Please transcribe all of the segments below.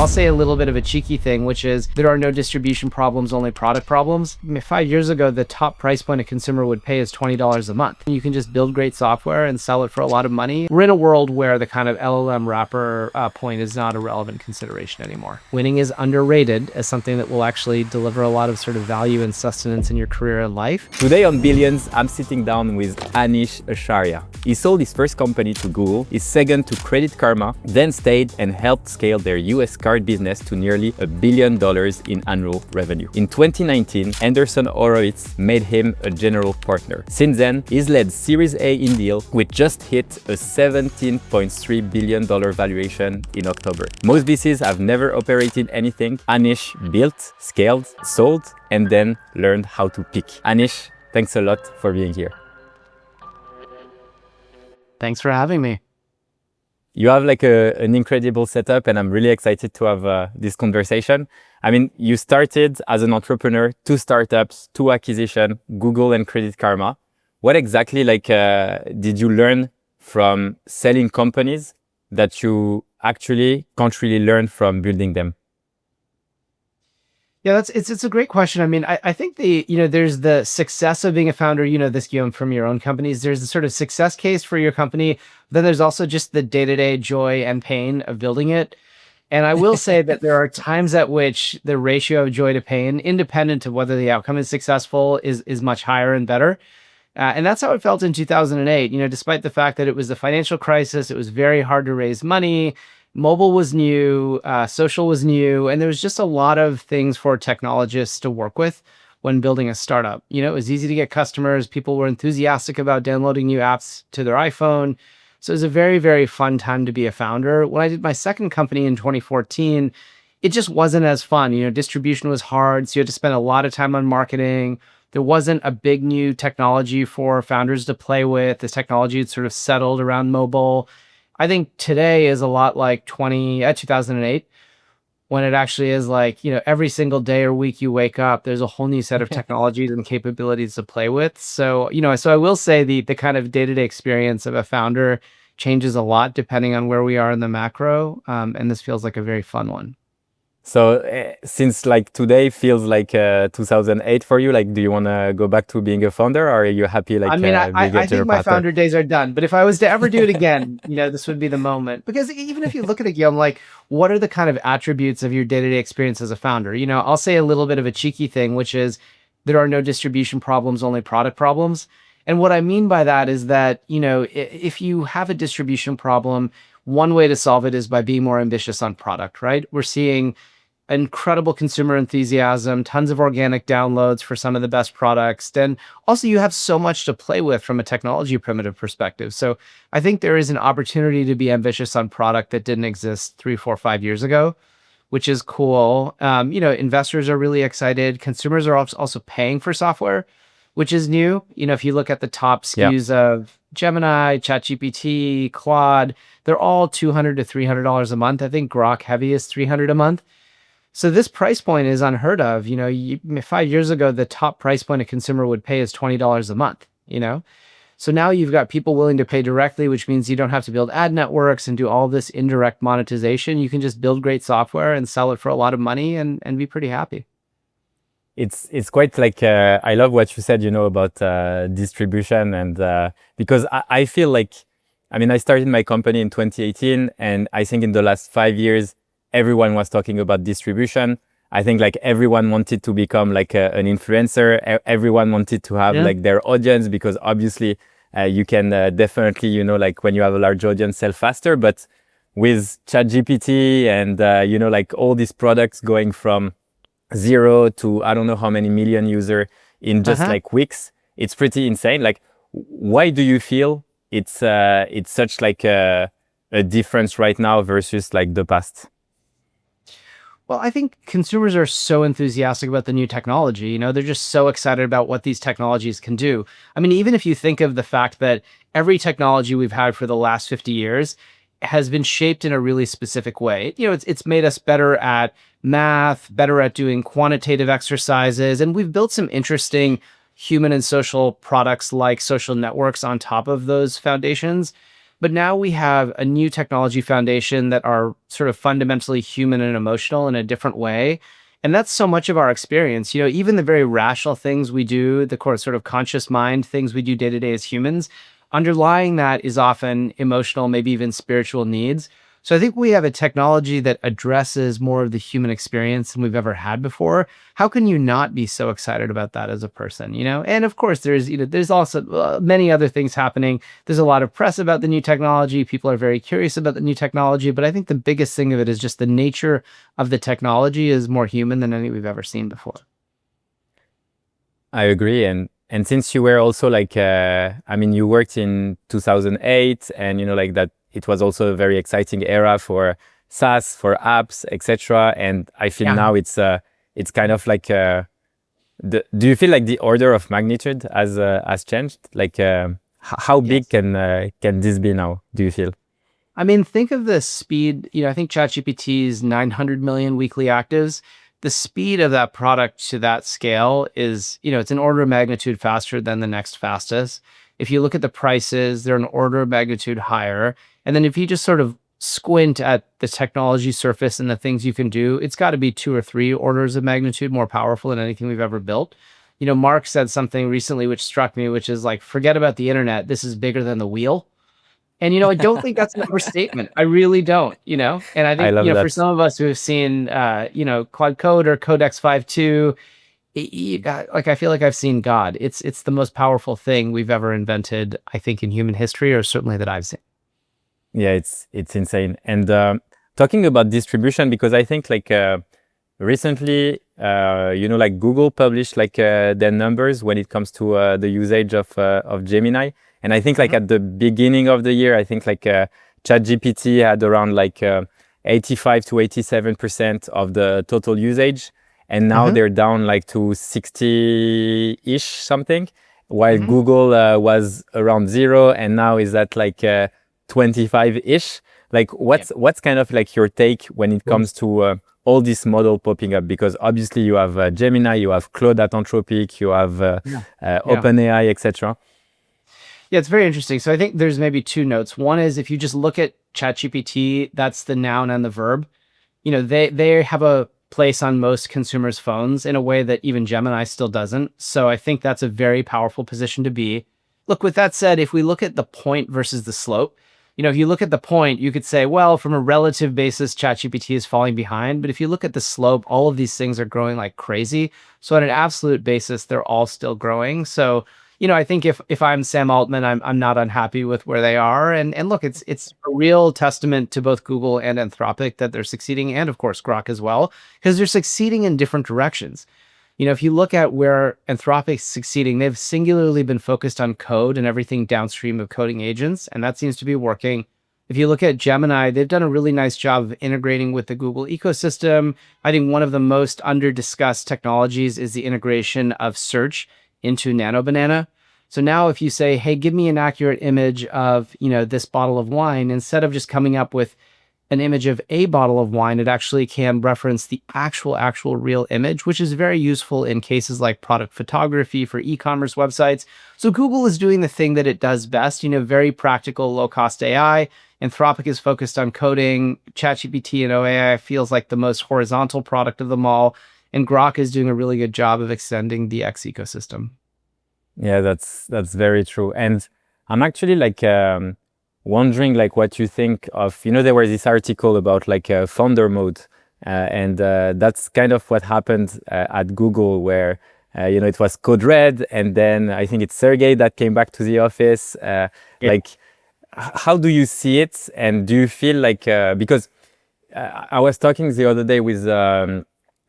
I'll say a little bit of a cheeky thing, which is there are no distribution problems, only product problems. I mean, 5 years ago, the top price point a consumer would pay is $20 a month. You can just build great software and sell it for a lot of money. We're in a world where the kind of LLM wrapper point is not a relevant consideration anymore. Winning is underrated as something that will actually deliver a lot of sort of value and sustenance in your career and life. Today on Billions, I'm sitting down with Anish Acharya. He sold his first company to Google, his second to Credit Karma, then stayed and helped scale their US card business to nearly $1 billion in annual revenue. In 2019, Andreessen Horowitz made him a general partner. Since then, he's led Series A in Deel, which just hit a $17.3 billion valuation in October. Most VCs have never operated anything. Anish built, scaled, sold, and then learned how to pick. Anish, thanks a lot for being here. Thanks for having me. You have like an incredible setup, and I'm really excited to have this conversation. I mean, you started as an entrepreneur, 2 startups, 2 acquisitions, Google and Credit Karma. What exactly did you learn from selling companies that you actually can't really learn from building them? Yeah, it's a great question. I mean, I think there's the success of being a founder, this, Guillaume, from your own companies. There's the sort of success case for your company. Then there's also just the day-to-day joy and pain of building it. And I will say that there are times at which the ratio of joy to pain, independent of whether the outcome is successful, is much higher and better. And that's how it felt in 2008. Despite the fact that it was the financial crisis, it was very hard to raise money. Mobile was new, social was new, and there was just a lot of things for technologists to work with when building a startup. It was easy to get customers. People were enthusiastic about downloading new apps to their iPhone. So it was a very, very fun time to be a founder. When I did my second company in 2014, it just wasn't as fun. Distribution was hard, so you had to spend a lot of time on marketing. There wasn't a big new technology for founders to play with. The technology had sort of settled around mobile. I think today is a lot like 2008, when it actually is like, every single day or week you wake up, there's a whole new set of technologies and capabilities to play with. So, so I will say the kind of day-to-day experience of a founder changes a lot depending on where we are in the macro. And this feels like a very fun one. So since today feels like 2008 for you, do you want to go back to being a founder, or are you happy? I think my founder days are done, but if I was to ever do it again, this would be the moment. Because even if you look at it, Guillaume, what are the kind of attributes of your day-to-day experience as a founder? I'll say a little bit of a cheeky thing, which is there are no distribution problems, only product problems. And what I mean by that is that, if you have a distribution problem, one way to solve it is by being more ambitious on product, right? We're seeing incredible consumer enthusiasm, tons of organic downloads for some of the best products. And also you have so much to play with from a technology primitive perspective. So I think there is an opportunity to be ambitious on product that didn't exist 3, 4, 5 years ago, which is cool. Investors are really excited. Consumers are also paying for software, which is new. If you look at the top SKUs of Gemini, ChatGPT, Claude, they're all $200 to $300 a month. I think Grok Heavy is $300 a month. So this price point is unheard of. 5 years ago, the top price point a consumer would pay is $20 a month, So now you've got people willing to pay directly, which means you don't have to build ad networks and do all this indirect monetization. You can just build great software and sell it for a lot of money and be pretty happy. It's quite I love what you said, about distribution, and because I feel I started my company in 2018, and I think in the last 5 years, everyone was talking about distribution. I think everyone wanted to become an influencer. Everyone wanted to have their audience, because obviously you can definitely, when you have a large audience, sell faster. But with ChatGPT and, all these products going from 0 to I don't know how many million users in just weeks, it's pretty insane. Why do you feel it's such a difference right now versus the past? Well, I think consumers are so enthusiastic about the new technology. They're just so excited about what these technologies can do. I mean, even if you think of the fact that every technology we've had for the last 50 years has been shaped in a really specific way. It's made us better at math, better at doing quantitative exercises, and we've built some interesting human and social products like social networks on top of those foundations. But now we have a new technology foundation that are sort of fundamentally human and emotional in a different way. And that's so much of our experience. Even the very rational things we do, the core sort of conscious mind things we do day to day as humans, underlying that is often emotional, maybe even spiritual needs. So I think we have a technology that addresses more of the human experience than we've ever had before. How can you not be so excited about that as a person? And of course, there's also many other things happening. There's a lot of press about the new technology. People are very curious about the new technology, but I think the biggest thing of it is just the nature of the technology is more human than any we've ever seen before. I agree. And since you were also like, you worked in 2008, and like that, it was also a very exciting era for SaaS, for apps, etc. And I feel now it's kind of like, do you feel like the order of magnitude has changed? Like, how big can this be now? Do you feel? Think of the speed. I think ChatGPT's 900 million weekly actives. The speed of that product to that scale is, it's an order of magnitude faster than the next fastest. If you look at the prices, they're an order of magnitude higher. And then if you just sort of squint at the technology surface and the things you can do, it's got to be 2 or 3 orders of magnitude more powerful than anything we've ever built. Mark said something recently which struck me, which is like, forget about the internet. This is bigger than the wheel. And, I don't think that's an overstatement. I really don't, and I I think, love for that. some of us who have seen, Claude Code or Codex 5.2, like, I feel like I've seen God. It's the most powerful thing we've ever invented, I think, in human history, or certainly that I've seen. Yeah, it's insane. And talking about distribution, because I think like recently, like Google published like their numbers when it comes to the usage of Gemini. And I think like at the beginning of the year, I think like ChatGPT had around like 85 to 87% of the total usage. And now they're down like to 60-ish something, while Google was around 0 and now is at like 25-ish. Like what's kind of like your take when it comes to all this model popping up? Because obviously you have Gemini, you have Claude at Anthropic, you have OpenAI, etc. Yeah, it's very interesting. So I think there's maybe 2 notes. One is, if you just look at ChatGPT, that's the noun and the verb. They have a place on most consumers' phones in a way that even Gemini still doesn't. So I think that's a very powerful position to be. Look, with that said, if we look at the point versus the slope, if you look at the point, you could say, well, from a relative basis, ChatGPT is falling behind. But if you look at the slope, all of these things are growing like crazy. So on an absolute basis, they're all still growing. So I think if I'm Sam Altman, I'm not unhappy with where they are. And look, it's a real testament to both Google and Anthropic that they're succeeding, and of course Grok as well, because they're succeeding in different directions. If you look at where Anthropic's succeeding, they've singularly been focused on code and everything downstream of coding agents, and that seems to be working. If you look at Gemini, they've done a really nice job of integrating with the Google ecosystem. I think one of the most under-discussed technologies is the integration of search into Nano Banana. So now if you say, hey, give me an accurate image of, this bottle of wine, instead of just coming up with an image of a bottle of wine, it actually can reference the actual real image, which is very useful in cases like product photography for e-commerce websites. So Google is doing the thing that it does best, very practical, low-cost AI. Anthropic is focused on coding. ChatGPT and OAI feels like the most horizontal product of them all. And Grok is doing a really good job of extending the X ecosystem. Yeah, that's very true. And I'm actually like wondering like what you think of, there was this article about like founder mode, and that's kind of what happened at Google, where it was code red, and then I think it's Sergey that came back to the office. Like, how do you see it? And do you feel like, because I was talking the other day with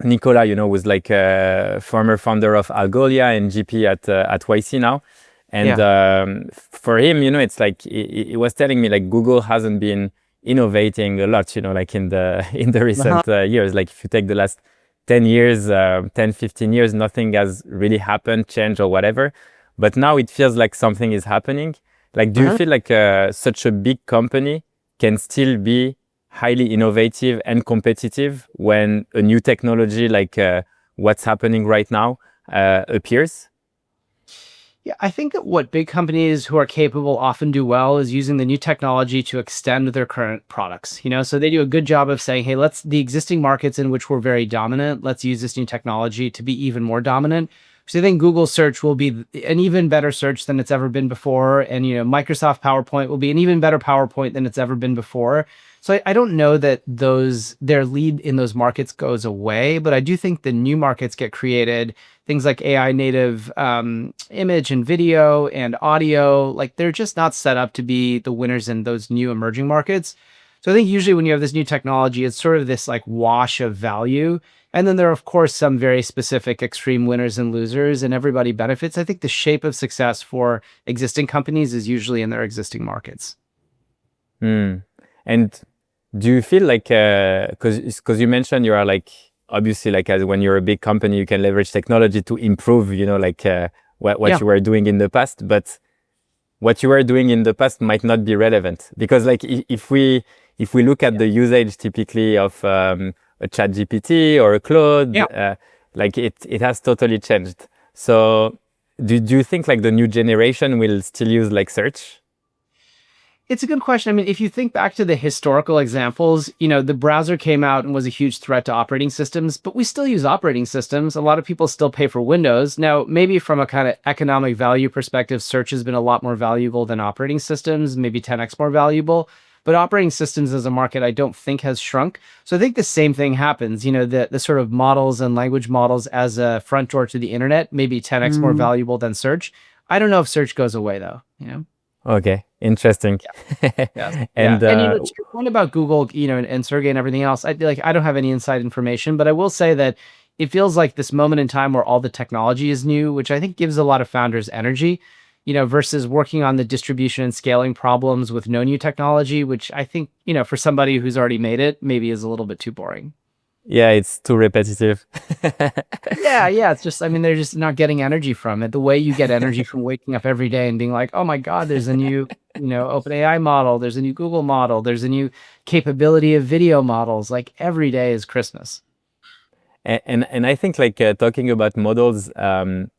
Nicola, who's like a former founder of Algolia and GP at YC now. And for him, it's like he was telling me like Google hasn't been innovating a lot, like in the recent years. Like if you take the last 10 years, 10, 15 years, nothing has really happened, changed or whatever. But now it feels like something is happening. Like, do you feel like such a big company can still be highly innovative and competitive when a new technology like what's happening right now appears? Yeah, I think that what big companies who are capable often do well is using the new technology to extend their current products. So they do a good job of saying, hey, let's the existing markets in which we're very dominant, let's use this new technology to be even more dominant. So I think Google search will be an even better search than it's ever been before. And Microsoft PowerPoint will be an even better PowerPoint than it's ever been before. So I don't know that their lead in those markets goes away, but I do think the new markets get created, things like AI native image and video and audio, like they're just not set up to be the winners in those new emerging markets. So I think usually when you have this new technology, it's sort of this like wash of value. And then there are, of course, some very specific extreme winners and losers, and everybody benefits. I think the shape of success for existing companies is usually in their existing markets. And do you feel like, because you mentioned you are like, obviously like as when you're a big company, you can leverage technology to improve, like what Yeah. you were doing in the past, but what you were doing in the past might not be relevant because like if we look at the usage typically of a chat GPT or a Claude, Yeah. like it has totally changed. So do you think like the new generation will still use like search? It's a good question. I mean, if you think back to the historical examples, the browser came out and was a huge threat to operating systems, but we still use operating systems. A lot of people still pay for Windows. Now, maybe from a kind of economic value perspective, search has been a lot more valuable than operating systems, maybe 10x more valuable. But operating systems as a market, I don't think has shrunk. So I think the same thing happens. The sort of models and language models as a front door to the internet, maybe 10x more valuable than search. I don't know if search goes away though. Okay, interesting. Yes. Yeah. And And to your point about Google, and Sergey and everything else, I don't have any inside information, but I will say that it feels like this moment in time where all the technology is new, which I think gives a lot of founders energy, versus working on the distribution and scaling problems with no new technology, which I think, for somebody who's already made it, maybe is a little bit too boring. yeah, it's too repetitive. Yeah. It's just, I mean, they're just not getting energy from it. The way you get energy from waking up every day and being like, oh my God, there's a new, OpenAI model, there's a new Google model, there's a new capability of video models. Like every day is Christmas. And I think like talking about models, for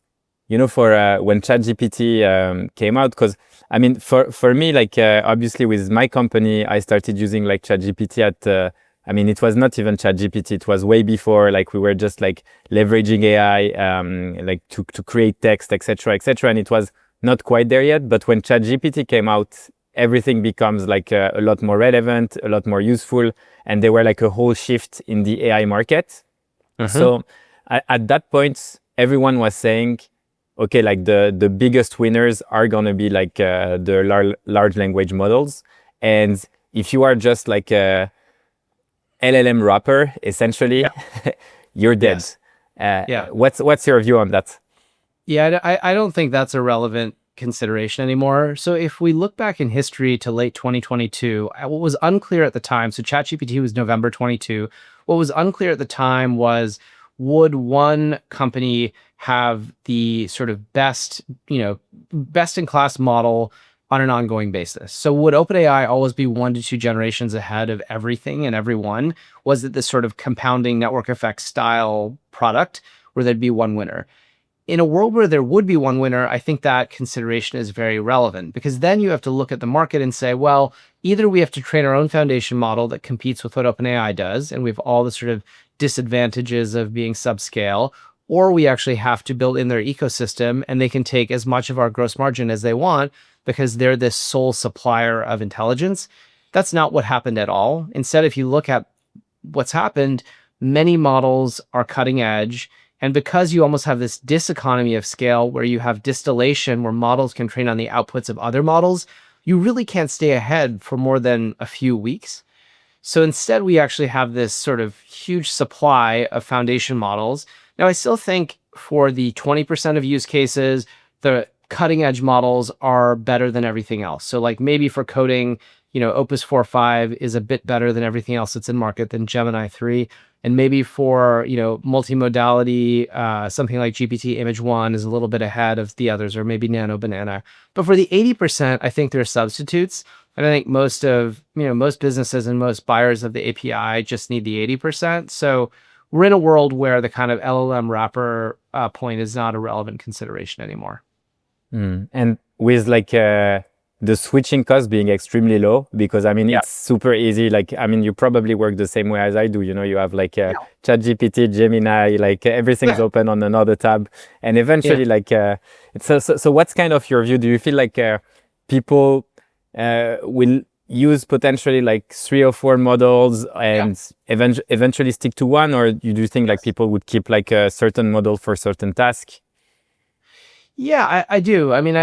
when ChatGPT came out, because I mean, for me, like obviously with my company, I started using like ChatGPT at. I mean, it was not even ChatGPT. It was way before. Like we were just like leveraging AI, like to create text, etc., etc. And it was not quite there yet. But when ChatGPT came out, everything becomes like a lot more relevant, a lot more useful, and there were like a whole shift in the AI market. So at that point, everyone was saying, okay, like the biggest winners are going to be like the large language models. And if you are just like a LLM wrapper, essentially, you're dead. Yes. Yeah. What's your view on that? Yeah, I don't think that's a relevant consideration anymore. So if we look back in history to late 2022, what was unclear at the time, so ChatGPT was November 22, what was unclear at the time was, would one company have the sort of best in class model on an ongoing basis? So would OpenAI always be 1 to 2 generations ahead of everything and everyone? Was it this sort of compounding network effect style product where there'd be one winner? In a world where there would be one winner, I think that consideration is very relevant, because then you have to look at the market and say, well, either we have to train our own foundation model that competes with what OpenAI does, and we have all the sort of disadvantages of being subscale, or we actually have to build in their ecosystem and they can take as much of our gross margin as they want because they're this sole supplier of intelligence. That's not what happened at all. Instead, if you look at what's happened, many models are cutting edge. And because you almost have this diseconomy of scale where you have distillation where models can train on the outputs of other models, you really can't stay ahead for more than a few weeks. So instead, we actually have this sort of huge supply of foundation models. Now, I still think for the 20% of use cases, the cutting edge models are better than everything else. So like maybe for coding, Opus 4.5 is a bit better than everything else that's in market than Gemini 3. And maybe for, multimodality, something like GPT Image 1 is a little bit ahead of the others, or maybe Nano Banana. But for the 80%, I think there are substitutes. And I think most businesses and most buyers of the API just need the 80%. So we're in a world where the kind of LLM wrapper point is not a relevant consideration anymore. And with like the switching cost being extremely low, because I mean, Yeah. it's super easy. Like, I mean, you probably work the same way as I do. You know, you have like Yeah. ChatGPT, Gemini, like everything's open on another tab. And Yeah. eventually, like, so what's kind of your view? Do you feel like people will use potentially like 3 or 4 models Yeah. and eventually stick to one? Or you do think like Yes. people would keep like a certain model for certain task? Yeah, I do. I mean,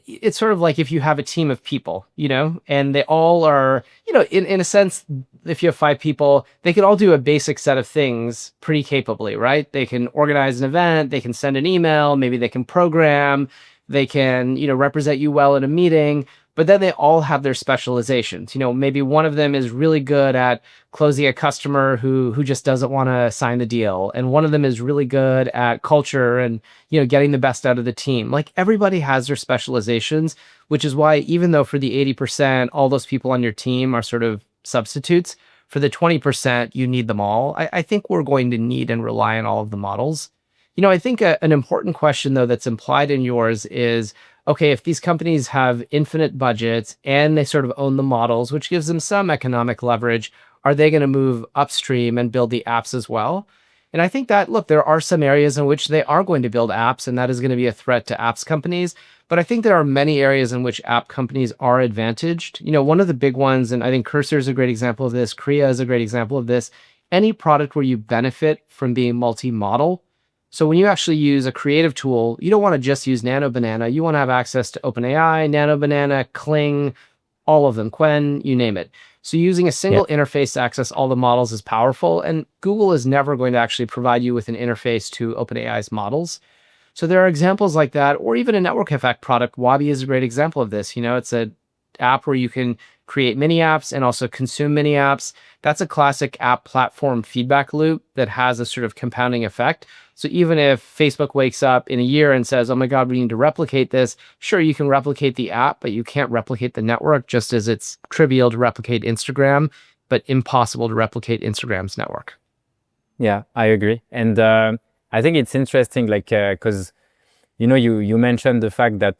it's sort of like if you have a team of people, and they all are, in a sense, if you have 5 people, they can all do a basic set of things pretty capably, right? They can organize an event, they can send an email, maybe they can program, they can, represent you well in a meeting, but then they all have their specializations. Maybe one of them is really good at closing a customer who just doesn't want to sign the deal, and one of them is really good at culture and getting the best out of the team. Like everybody has their specializations, which is why even though for the 80%, all those people on your team are sort of substitutes, for the 20%, you need them all. I think we're going to need and rely on all of the models. I think an important question though that's implied in yours is, okay, if these companies have infinite budgets and they sort of own the models, which gives them some economic leverage, are they going to move upstream and build the apps as well? And I think that, look, there are some areas in which they are going to build apps, and that is going to be a threat to apps companies. But I think there are many areas in which app companies are advantaged. One of the big ones, and I think Cursor is a great example of this, Kriya is a great example of this, any product where you benefit from being multi-model. So when you actually use a creative tool, you don't want to just use Nano Banana. You want to have access to OpenAI, Nano Banana, Kling, all of them, Quen, you name it. So using a single interface to access all the models is powerful, and Google is never going to actually provide you with an interface to OpenAI's models. So there are examples like that, or even a network effect product. Wabi is a great example of this. It's an app where you can create mini apps and also consume mini apps. That's a classic app platform feedback loop that has a sort of compounding effect. So even if Facebook wakes up in a year and says, oh my God, we need to replicate this, sure, you can replicate the app, but you can't replicate the network, just as it's trivial to replicate Instagram, but impossible to replicate Instagram's network. Yeah, I agree. And I think it's interesting, like, because, you mentioned the fact that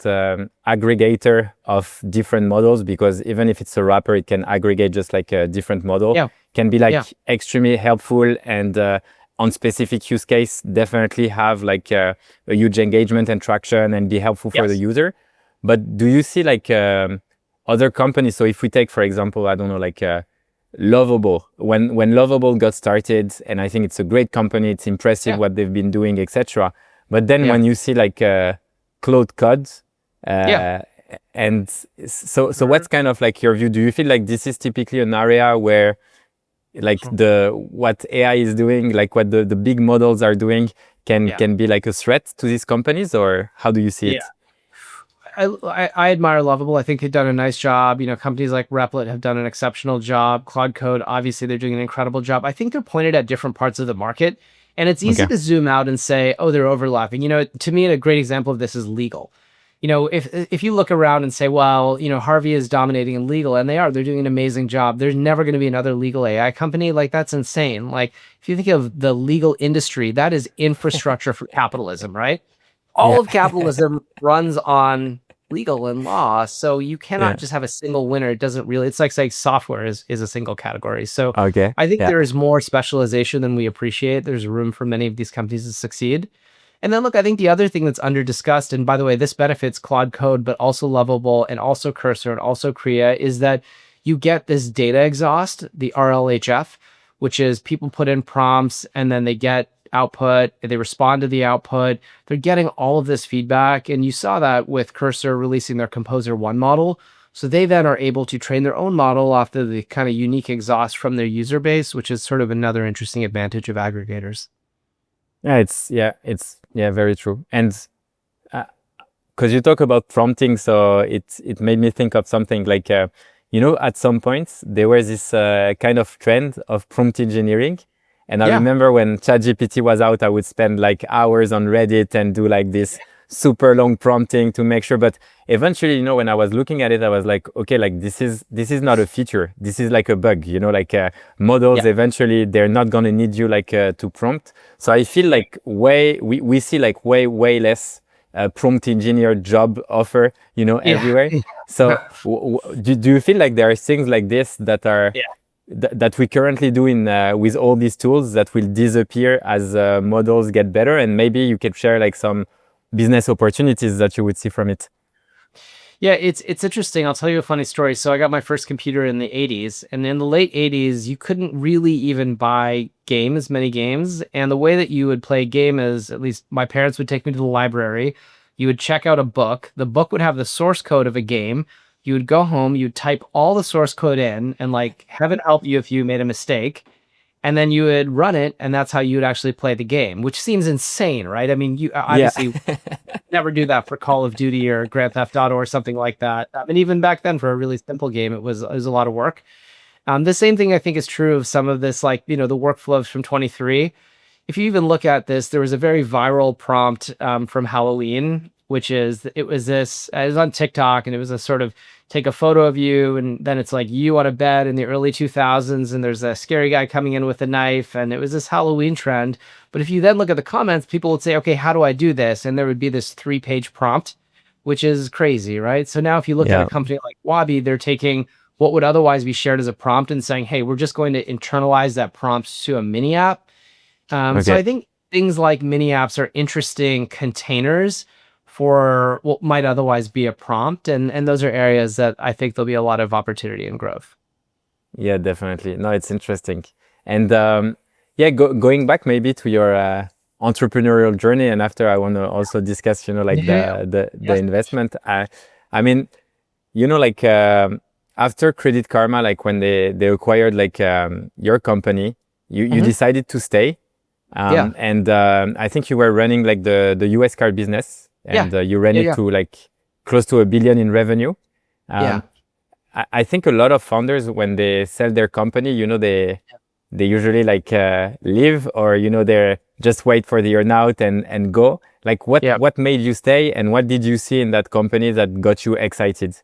aggregator of different models, because even if it's a wrapper, it can aggregate just like a different model, can be like extremely helpful, and on specific use case, definitely have like a huge engagement and traction and be helpful for the user. But do you see like other companies? So if we take, for example, I don't know, like Lovable, when Lovable got started, and I think it's a great company, it's impressive what they've been doing, etc. But then when you see like Claude Code, and so what's kind of like your view? Do you feel like this is typically an area where like what AI is doing, like what the big models are doing, can be like a threat to these companies, or how do you see it? I admire Lovable. I think they've done a nice job. Companies like Replit have done an exceptional job. Claude Code, obviously, they're doing an incredible job. I think they're pointed at different parts of the market, and it's easy to zoom out and say, oh, they're overlapping. To me, a great example of this is legal. If you look around and say, well, Harvey is dominating in legal, and they're doing an amazing job. There's never going to be another legal AI company. Like, that's insane. Like, if you think of the legal industry, that is infrastructure for capitalism, right? All of capitalism runs on legal and law. So you cannot just have a single winner. It doesn't really, it's like saying software is a single category. So I think there is more specialization than we appreciate. There's room for many of these companies to succeed. And then look, I think the other thing that's under discussed, and by the way, this benefits Claude Code, but also Lovable and also Cursor and also Kriya, is that you get this data exhaust, the RLHF, which is people put in prompts and then they get output, they respond to the output. They're getting all of this feedback. And you saw that with Cursor releasing their Composer 1 model. So they then are able to train their own model off the kind of unique exhaust from their user base, which is sort of another interesting advantage of aggregators. It's very true. And because you talk about prompting, so it made me think of something like, at some point there was this kind of trend of prompt engineering. And I remember when ChatGPT was out, I would spend like hours on Reddit and do like this super long prompting to make sure. But eventually, when I was looking at it, I was like, okay, like this is not a feature. This is like a bug, like models eventually, they're not going to need you like to prompt. So I feel like we see like way less prompt engineer job offer, Yeah. everywhere. So do you feel like there are things like this that are Yeah. that we currently do in with all these tools that will disappear as models get better? And maybe you could share like some business opportunities that you would see from it. Yeah, it's interesting. I'll tell you a funny story. So I got my first computer in the 80s, and in the late 80s, you couldn't really even buy games, many games. And the way that you would play a game is, at least my parents would take me to the library. You would check out a book. The book would have the source code of a game. You would go home, you'd type all the source code in, and like heaven help you if you made a mistake. And then you would run it, and that's how you would actually play the game, which seems insane, right? I mean, you Yeah. obviously never do that for Call of Duty or Grand Theft Auto or something like that. And even back then, for a really simple game, it was a lot of work. The same thing I think is true of some of this, like the workflows from 23. If you even look at this, there was a very viral prompt from Halloween, which is it was this. It was on TikTok, and it was a sort of take a photo of you, and then it's like you on a bed in the early 2000s, and there's a scary guy coming in with a knife, and it was this Halloween trend. But if you then look at the comments, people would say, okay, how do I do this? And there would be this 3-page prompt, which is crazy, right? So now if you look at a Yeah. company like Wabi, they're taking what would otherwise be shared as a prompt and saying, hey, we're just going to internalize that prompt to a mini app. So Okay. I think things like mini apps are interesting containers for what might otherwise be a prompt, and those are areas that I think there'll be a lot of opportunity and growth. Yeah, definitely. No, it's interesting. And yeah, going back maybe to your entrepreneurial journey, and after I want to also discuss, like Yeah. the Yes. investment. I mean, like after Credit Karma, like when they acquired like your company, you Hmm. decided to stay. Yeah. And I think you were running like the US card business, Yeah. and you ran Yeah. it Yeah. to like close to 1 billion in revenue. Yeah. Um, I think a lot of founders, when they sell their company, they usually like leave, or they just wait for the earnout and go. Like Yeah. what made you stay, and what did you see in that company that got you excited?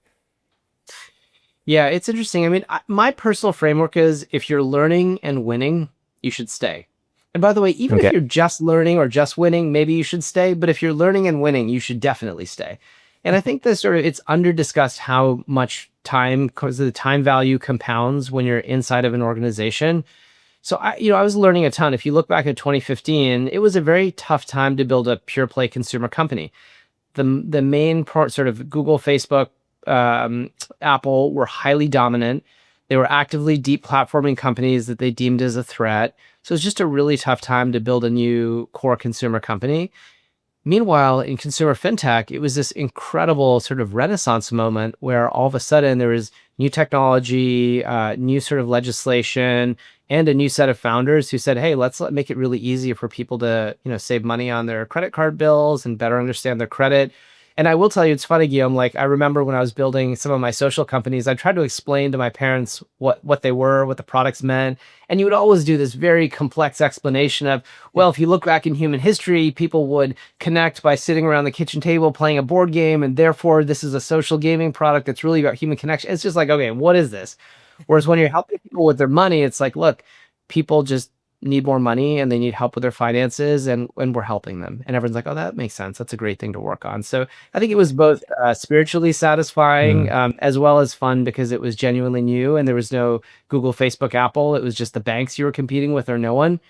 Yeah. It's interesting. I mean, my personal framework is if you're learning and winning, you should stay. And by the way, even if Okay. you're just learning or just winning, maybe you should stay. But if you're learning and winning, you should definitely stay. And I think this sort of it's under discussed how much time, because the time value compounds when you're inside of an organization. So I was learning a ton. If you look back at 2015, it was a very tough time to build a pure play consumer company. The main part, sort of Google, Facebook, Apple, were highly dominant. They were actively deplatforming companies that they deemed as a threat. So it's just a really tough time to build a new core consumer company. Meanwhile, in consumer fintech, it was this incredible sort of renaissance moment where all of a sudden there was new technology, new sort of legislation, and a new set of founders who said, "Hey, make it really easy for people to, save money on their credit card bills and better understand their credit." And I will tell you, it's funny, Guillaume. Like I remember when I was building some of my social companies, I tried to explain to my parents what they were, what the products meant, and you would always do this very complex explanation of, well, if you look back in human history, people would connect by sitting around the kitchen table playing a board game, and therefore this is a social gaming product that's really about human connection. It's just like, okay, what is this? Whereas when you're helping people with their money, it's like, look, people just need more money and they need help with their finances, and we're helping them. And everyone's like, oh, that makes sense. That's a great thing to work on. So I think it was both spiritually satisfying, Mm. as well as fun because it was genuinely new and there was no Google, Facebook, Apple. It was just the banks you were competing with or no one.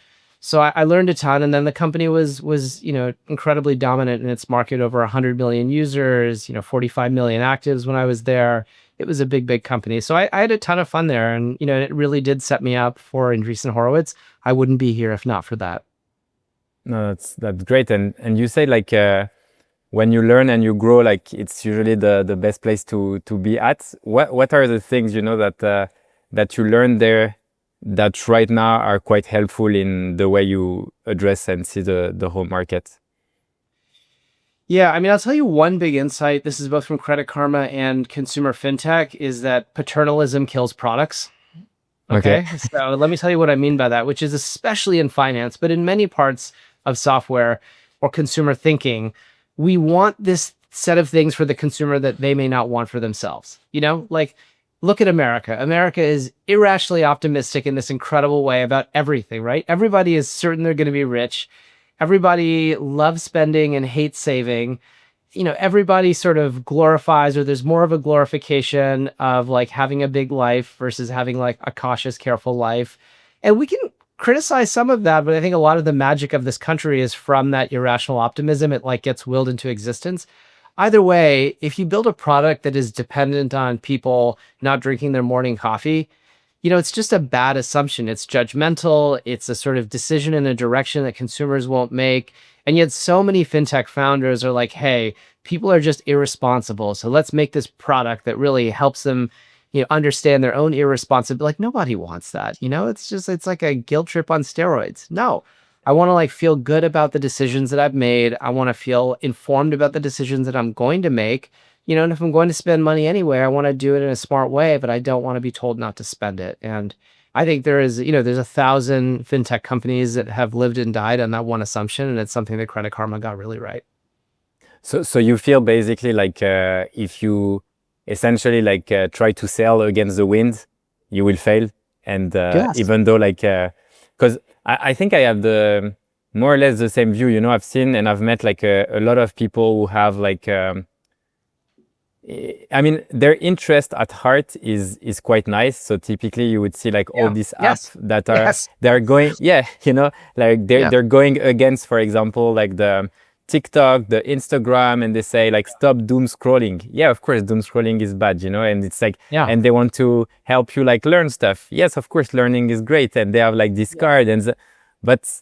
So I learned a ton, and then the company was incredibly dominant in its market, over 100 million users, 45 million actives when I was there. It was a big company, so I had a ton of fun there, and it really did set me up for Andreessen Horowitz. I wouldn't be here if not for that. No, that's great. And you say like when you learn and you grow, like it's usually the best place to be at. What are the things that you learn there that right now are quite helpful in the way you address and see the whole market? Yeah, I mean, I'll tell you one big insight. This is both from Credit Karma and consumer fintech, is that paternalism kills products. Okay. Okay, so let me tell you what I mean by that, which is especially in finance, but in many parts of software or consumer thinking, we want this set of things for the consumer that they may not want for themselves. Like look at America. America is irrationally optimistic in this incredible way about everything, right? Everybody is certain they're going to be rich. Everybody loves spending and hates saving. everybody sort of glorifies, or there's more of a glorification of like having a big life versus having like a cautious, careful life. And we can criticize some of that, but I think a lot of the magic of this country is from that irrational optimism. It like gets willed into existence. Either way, if you build a product that is dependent on people not drinking their morning coffee, it's just a bad assumption. It's judgmental. It's a sort of decision in a direction that consumers won't make. And yet so many fintech founders are like, hey, people are just irresponsible. So let's make this product that really helps them, understand their own irresponsibility. Like nobody wants that. It's like a guilt trip on steroids. No, I want to like feel good about the decisions that I've made. I want to feel informed about the decisions that I'm going to make. And if I'm going to spend money anywhere, I want to do it in a smart way, but I don't want to be told not to spend it. And I think there's 1,000 fintech companies that have lived and died on that one assumption. And it's something that Credit Karma got really right. So you feel basically like if you essentially like try to sail against the wind, you will fail. And Yes. even though like, because I think I have the more or less the same view, I've seen and I've met like a lot of people who have like, I mean, their interest at heart is quite nice. So typically you would see like all Yeah. these Yes. apps that are, Yes. they're going, yeah, like Yeah. they're going against, for example, like the TikTok, the Instagram, and they say like, stop doom scrolling. Yeah, of course, doom scrolling is bad, and it's like, Yeah. and they want to help you like learn stuff. Yes, of course, learning is great. And they have like this card but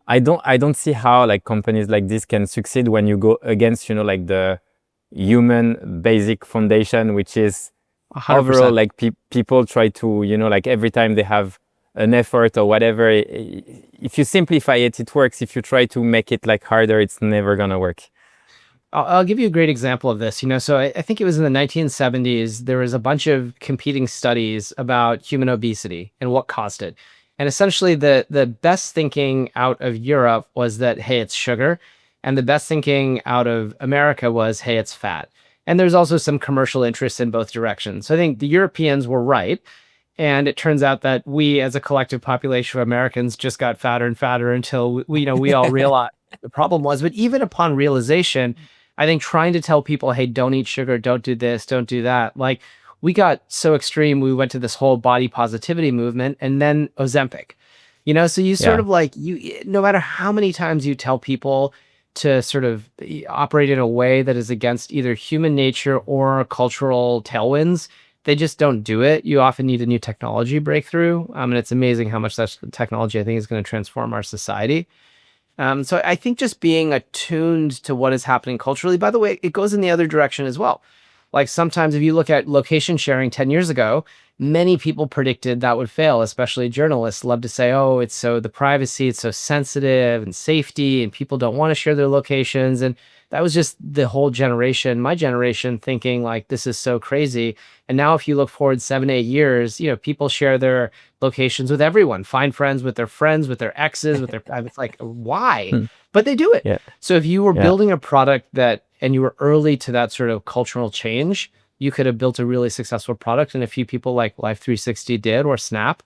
I don't see how like companies like this can succeed when you go against, like the human basic foundation, which is 100%. overall like people try to, like every time they have an effort or whatever, if you simplify it, it works. If you try to make it like harder, it's never gonna work. I'll give you a great example of this. So I think it was in the 1970s, there was a bunch of competing studies about human obesity and what caused it. And essentially the best thinking out of Europe was that, hey, it's sugar. And the best thinking out of America was, hey, it's fat. And there's also some commercial interest in both directions. So I think the Europeans were right. And it turns out that we, as a collective population of Americans, just got fatter and fatter until we all realized what the problem was. But even upon realization, I think trying to tell people, hey, don't eat sugar, don't do this, don't do that. Like we got so extreme, we went to this whole body positivity movement and then Ozempic. So you sort of like no matter how many times you tell people to sort of operate in a way that is against either human nature or cultural tailwinds, they just don't do it. You often need a new technology breakthrough. And it's amazing how much that technology, I think, is going to transform our society. So I think just being attuned to what is happening culturally, by the way, it goes in the other direction as well. Like sometimes if you look at location sharing 10 years ago, many people predicted that would fail, especially journalists love to say, oh, it's so the privacy, it's so sensitive and safety and people don't want to share their locations. And that was just the whole generation, my generation thinking like, this is so crazy. And now if you look forward 7, 8 years, people share their locations with everyone, find friends, with their exes, with their, it's like, why? But they do it. Yeah. So if you were building a product and you were early to that sort of cultural change, you could have built a really successful product. And a few people like Life 360 did, or Snap.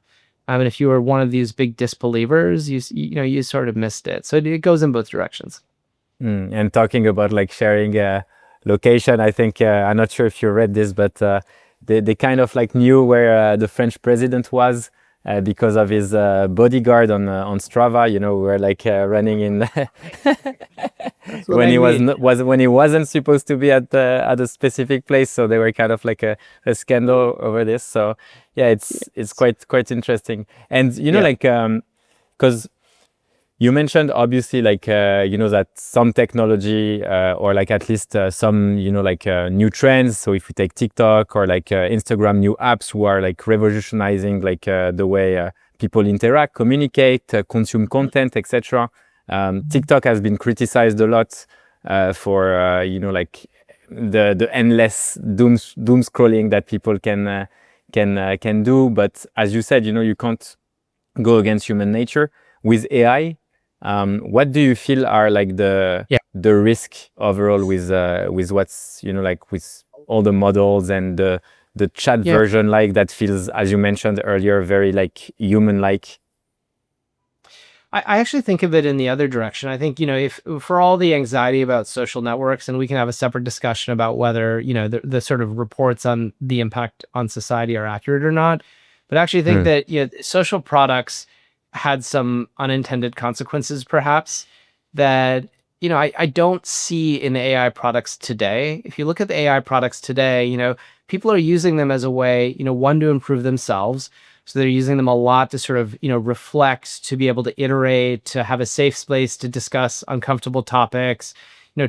And if you were one of these big disbelievers, you sort of missed it. So it goes in both directions. And talking about like sharing location, I think, I'm not sure if you read this, but they kind of like knew where the French president was because of his bodyguard on Strava, were like running in when he when he wasn't supposed to be at a specific place. So they were kind of like a scandal over this. So yeah, it's quite interesting. And like because you mentioned obviously like that some technology or like at least some like new trends. So if we take TikTok or like Instagram, new apps who are like revolutionizing like the way people interact, communicate, consume content, etc. TikTok has been criticized a lot for like the endless doom scrolling that people can do. But as you said, you can't go against human nature with AI. What do you feel are like the risk overall with what's like with all the models and the chat version like that feels, as you mentioned earlier, very like human like? I actually think of it in the other direction. I think, if for all the anxiety about social networks, and we can have a separate discussion about whether, the sort of reports on the impact on society are accurate or not. But I actually think Hmm. that, social products had some unintended consequences, perhaps, that, I don't see in AI products today. If you look at the AI products today, people are using them as a way, one, to improve themselves. So they're using them a lot to sort of, reflect, to be able to iterate, to have a safe space to discuss uncomfortable topics.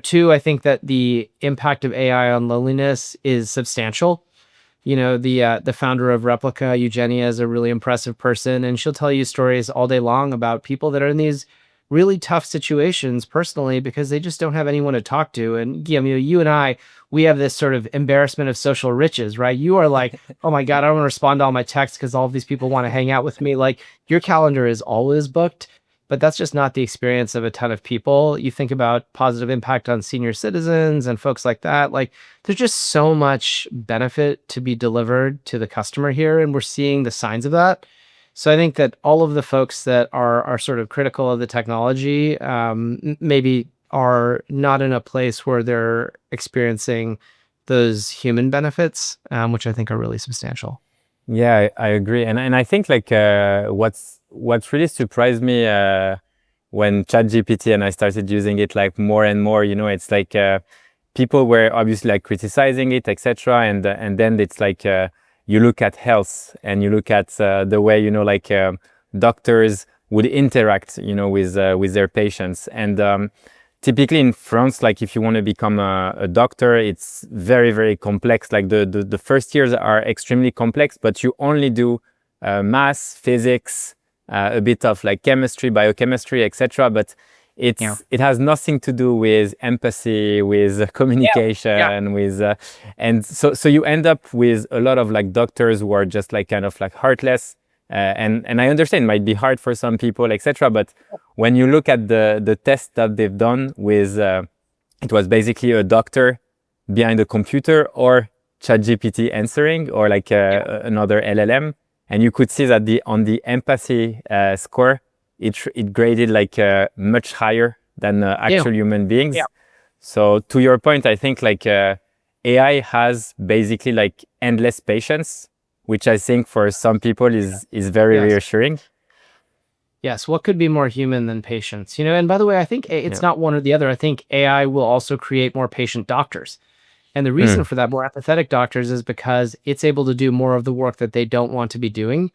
Two, I think that the impact of AI on loneliness is substantial. The founder of Replica, Eugenia, is a really impressive person, and she'll tell you stories all day long about people that are in these really tough situations personally because they just don't have anyone to talk to. And Guillaume, you and I, we have this sort of embarrassment of social riches, right? You are like, oh my God, I don't want to respond to all my texts because all of these people want to hang out with me. Like, your calendar is always booked, but that's just not the experience of a ton of people. You think about positive impact on senior citizens and folks like that. Like, there's just so much benefit to be delivered to the customer here, and we're seeing the signs of that. So I think that all of the folks that are sort of critical of the technology, maybe are not in a place where they're experiencing those human benefits, which I think are really substantial. Yeah, I agree, and I think like what's really surprised me when ChatGPT and I started using it like more and more, it's like people were obviously like criticizing it, etc. And then it's like you look at health and you look at the way like doctors would interact, with their patients. And typically in France, like if you want to become a doctor, it's very, very complex. Like the first years are extremely complex, but you only do math, physics, a bit of like chemistry, biochemistry, etc. But Yeah. it has nothing to do with empathy, with communication, Yeah. with and so you end up with a lot of like doctors who are just like kind of like heartless. And I understand it might be hard for some people, etc. But when you look at the test that they've done with, it was basically a doctor behind a computer or ChatGPT answering, or like another LLM, and you could see that on the empathy score, it graded like much higher than Yeah. actual human beings. Yeah. So to your point, I think like AI has basically like endless patience, which I think for some people is very Yes. reassuring. Yes. What could be more human than patience? And by the way, I think it's Yeah. not one or the other. I think AI will also create more patient doctors. And the reason Mm. for that, more empathetic doctors, is because it's able to do more of the work that they don't want to be doing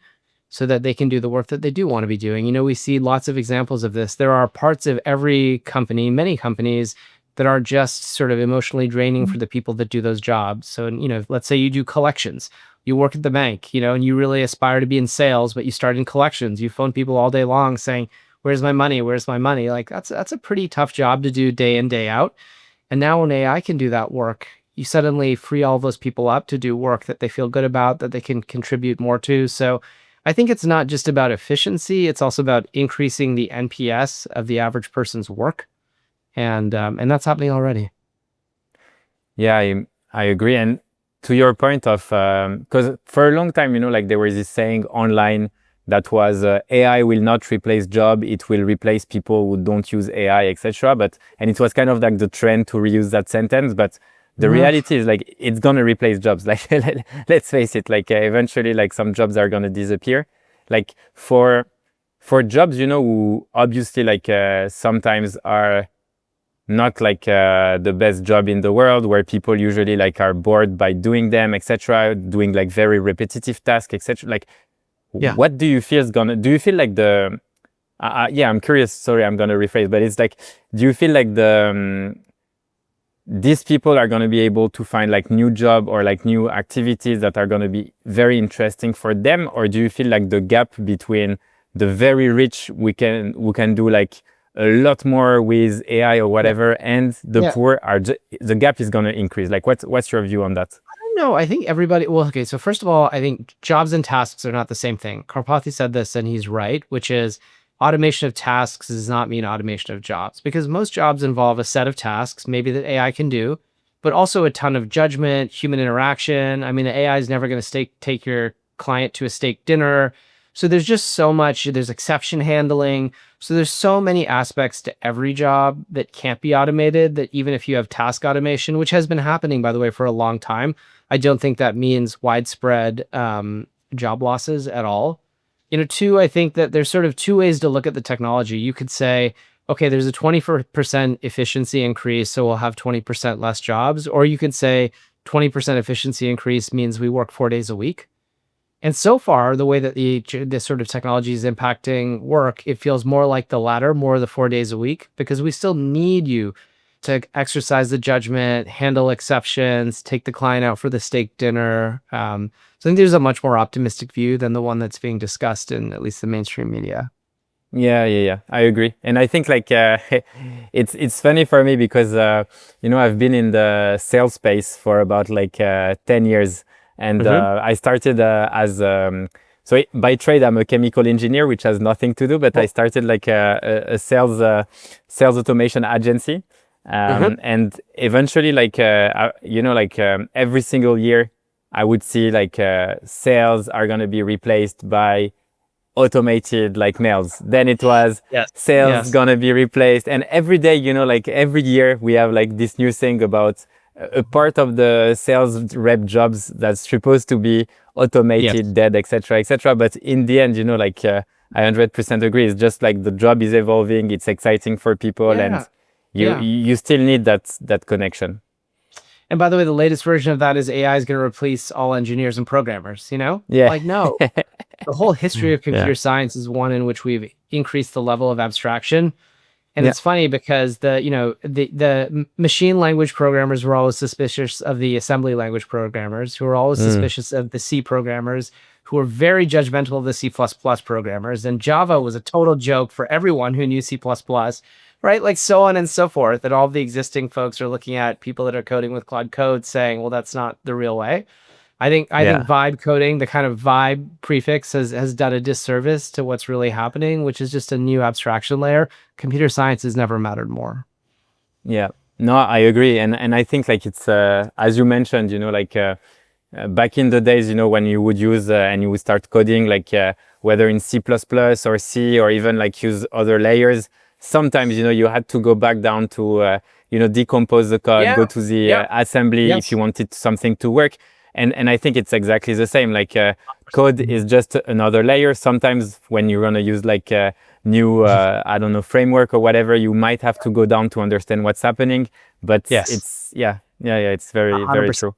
so that they can do the work that they do want to be doing. We see lots of examples of this. There are parts of every company, many companies, that are just sort of emotionally draining for the people that do those jobs. So, let's say you do collections, you work at the bank, and you really aspire to be in sales, but you start in collections. You phone people all day long saying, "Where's my money? Where's my money?" Like, that's a pretty tough job to do day in, day out. And now when AI can do that work, you suddenly free all those people up to do work that they feel good about, that they can contribute more to. So I think it's not just about efficiency, it's also about increasing the NPS of the average person's work. And that's happening already. Yeah, I agree. And to your point of, because for a long time, like there was this saying online that was AI will not replace job, it will replace people who don't use AI, etc. And it was kind of like the trend to reuse that sentence. But the Mhm. reality is like it's gonna replace jobs. Like let's face it, like eventually, like some jobs are gonna disappear. Like for jobs, who obviously like sometimes are not like the best job in the world, where people usually like are bored by doing them, etc., doing like very repetitive tasks, etc. Like, Yeah. what do you feel is gonna? Do you feel like the? Yeah, I'm curious. Sorry, I'm gonna rephrase, but it's like, do you feel like these people are gonna be able to find like new job or like new activities that are gonna be very interesting for them, or do you feel like the gap between the very rich who can do like a lot more with AI or Yeah. whatever, and the Yeah. poor the gap is going to increase. Like, what's your view on that? No, I think everybody, well, okay, so first of all, I think jobs and tasks are not the same thing. Karpathy said this, and he's right, which is automation of tasks does not mean automation of jobs, because most jobs involve a set of tasks, maybe that AI can do, but also a ton of judgment, human interaction. I mean, the AI is never going to take your client to a steak dinner. So there's just so much, there's exception handling. So there's so many aspects to every job that can't be automated, that even if you have task automation, which has been happening, by the way, for a long time, I don't think that means widespread job losses at all. Two, I think that there's sort of two ways to look at the technology. You could say, okay, there's a 20% efficiency increase, so we'll have 20% less jobs. Or you could say 20% efficiency increase means we work 4 days a week. And so far, the way that this sort of technology is impacting work, it feels more like the latter, more the 4 days a week, because we still need you to exercise the judgment, handle exceptions, take the client out for the steak dinner. So I think there's a much more optimistic view than the one that's being discussed in at least the mainstream media. Yeah. I agree, and I think like it's funny for me because I've been in the sales space for about like 10 years, and I started as by trade I'm a chemical engineer, which has nothing to do, but I started like a sales automation agency, and eventually like every single year I would see like sales are going to be replaced by automated like mails. Then it was sales gonna be replaced, and every day, like every year we have like this new thing about a part of the sales rep jobs that's supposed to be automated, dead, etc. But in the end, I 100% agree. It's just like the job is evolving. It's exciting for people, and you still need that connection. And by the way, the latest version of that is AI is going to replace all engineers and programmers, Yeah. Like, no. The whole history of computer science is one in which we've increased the level of abstraction. And it's funny because the machine language programmers were always suspicious of the assembly language programmers, who were always suspicious of the C programmers, who were very judgmental of the C++ programmers. And Java was a total joke for everyone who knew C++, right? Like so on and so forth. And all of the existing folks are looking at people that are coding with Claude Code saying, well, that's not the real way. I think vibe coding, the kind of vibe prefix has done a disservice to what's really happening, which is just a new abstraction layer. Computer science has never mattered more. Yeah, no, I agree. And I think like it's, as you mentioned, back in the days, when you would use and you would start coding, like whether in C++ or C, or even like use other layers, sometimes, you had to go back down to, decompose the code, go to the assembly if you wanted something to work. And I think it's exactly the same. Like code is just another layer. Sometimes when you're gonna use like a new, framework or whatever, you might have to go down to understand what's happening. But it's it's very, very true.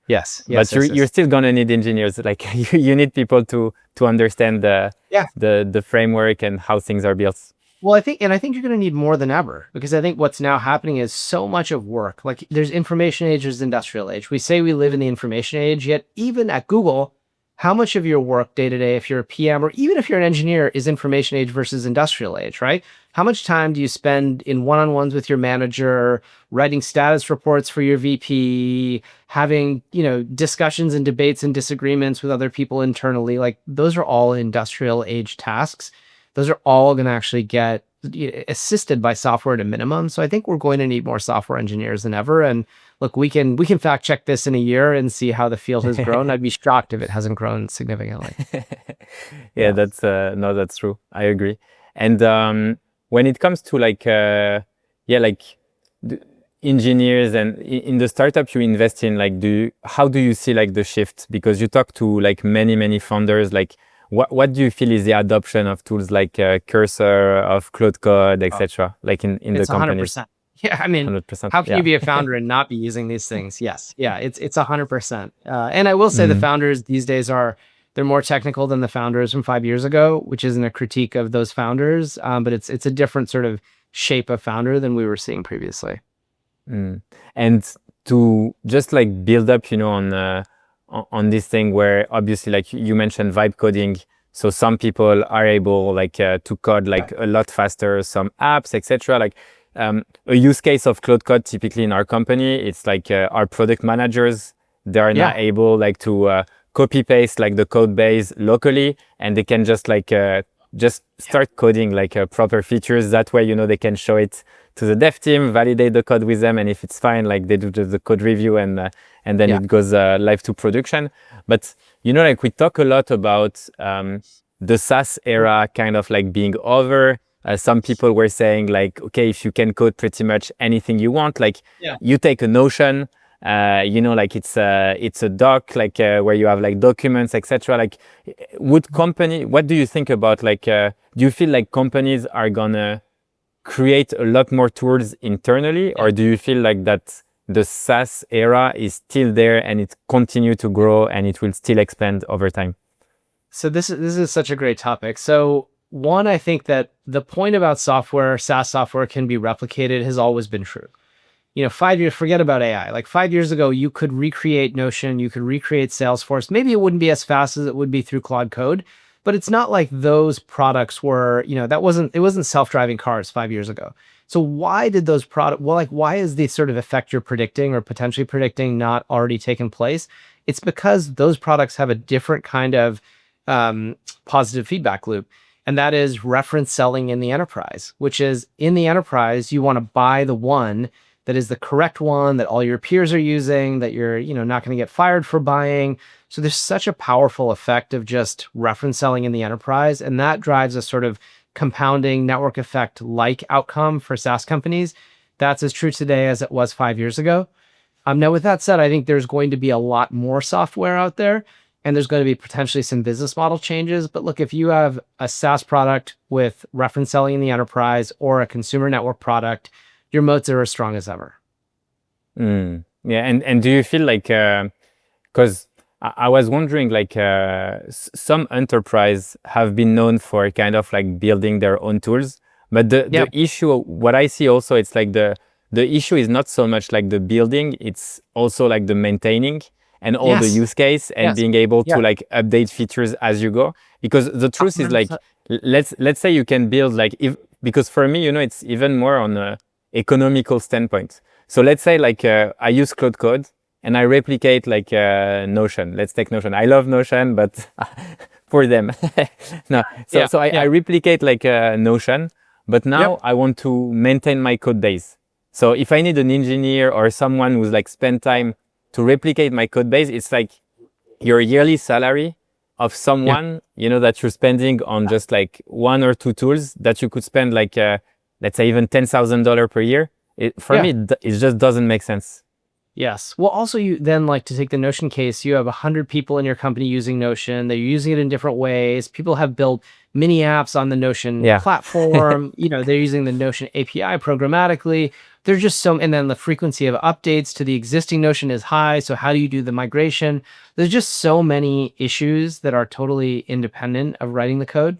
Yes. But you're still gonna need engineers. Like you need people to understand the framework and how things are built. Well, I think you're going to need more than ever, because I think what's now happening is so much of work, like there's information age, there's industrial age. We say we live in the information age, yet even at Google, how much of your work day to day, if you're a PM or even if you're an engineer, is information age versus industrial age, right? How much time do you spend in one-on-ones with your manager, writing status reports for your VP, having, discussions and debates and disagreements with other people internally? Like those are all industrial age tasks. Those are all going to actually get assisted by software at a minimum. So I think we're going to need more software engineers than ever. And look, we can fact check this in a year and see how the field has grown. I'd be shocked if it hasn't grown significantly. That's that's true. I agree. And when it comes to like engineers and in the startup you invest in, like how do you see like the shift? Because you talk to like many founders, like what do you feel is the adoption of tools like Cursor, of Claude Code, etc. Like in the company? 100%. Yeah, I mean, 100%, how can you be a founder and not be using these things? Yes, it's 100%. And I will say the founders these days they're more technical than the founders from 5 years ago, which isn't a critique of those founders, but it's a different sort of shape of founder than we were seeing previously. And to just like build up, on this thing where obviously like you mentioned vibe coding, so some people are able like to code like a lot faster, some apps, etc. Like a use case of Claude Code typically in our company, it's like our product managers, they are now able like to copy paste like the code base locally, and they can just like start coding like proper features. That way, they can show it to the dev team, validate the code with them, and if it's fine, like they do just the code review, and then it goes live to production. But like we talk a lot about the SaaS era kind of like being over, some people were saying like, okay, if you can code pretty much anything you want, like Yeah. you take a Notion, like it's a doc, like where you have like documents, etc. Like, what do you think about like, do you feel like companies are gonna create a lot more tools internally, or do you feel like that the SaaS era is still there and it continue to grow and it will still expand over time? So this is such a great topic. So one, I think that the point about software, SaaS software can be replicated has always been true. 5 years, forget about AI. Like 5 years ago, you could recreate Notion, you could recreate Salesforce. Maybe it wouldn't be as fast as it would be through Claude Code, but it's not like those products were, it wasn't self-driving cars 5 years ago. So why did those well, like why is the sort of effect you're predicting or potentially predicting not already taken place? It's because those products have a different kind of positive feedback loop. And that is reference selling in the enterprise, which is in the enterprise, you want to buy the one that is the correct one that all your peers are using, that you're, not going to get fired for buying. So there's such a powerful effect of just reference selling in the enterprise. And that drives a sort of compounding network effect like outcome for SaaS companies. That's as true today as it was 5 years ago. Now, with that said, I think there's going to be a lot more software out there, and there's going to be potentially some business model changes. But look, if you have a SaaS product with reference selling in the enterprise or a consumer network product, your moats are as strong as ever. Yeah, and do you feel like, because I was wondering, like some enterprise have been known for kind of like building their own tools, but the issue, what I see also, it's like the issue is not so much like the building, it's also like the maintaining and all the use case and being able to like update features as you go. Because the truth is like, let's say you can build like, because for me, it's even more on a economical standpoint. So let's say like I use Cloud Code and I replicate like Notion. Let's take Notion. I love Notion, but for them. No. So I replicate like Notion, but now I want to maintain my code base. So if I need an engineer or someone who's like spend time to replicate my code base, it's like your yearly salary of someone, that you're spending on just like one or two tools that you could spend like, let's say even $10,000 per year. For me, it just doesn't make sense. Yes. Well, also you then like to take the Notion case, you have 100 people in your company using Notion. They're using it in different ways. People have built mini apps on the Notion platform. They're using the Notion API programmatically. There's just and then the frequency of updates to the existing Notion is high. So how do you do the migration? There's just so many issues that are totally independent of writing the code.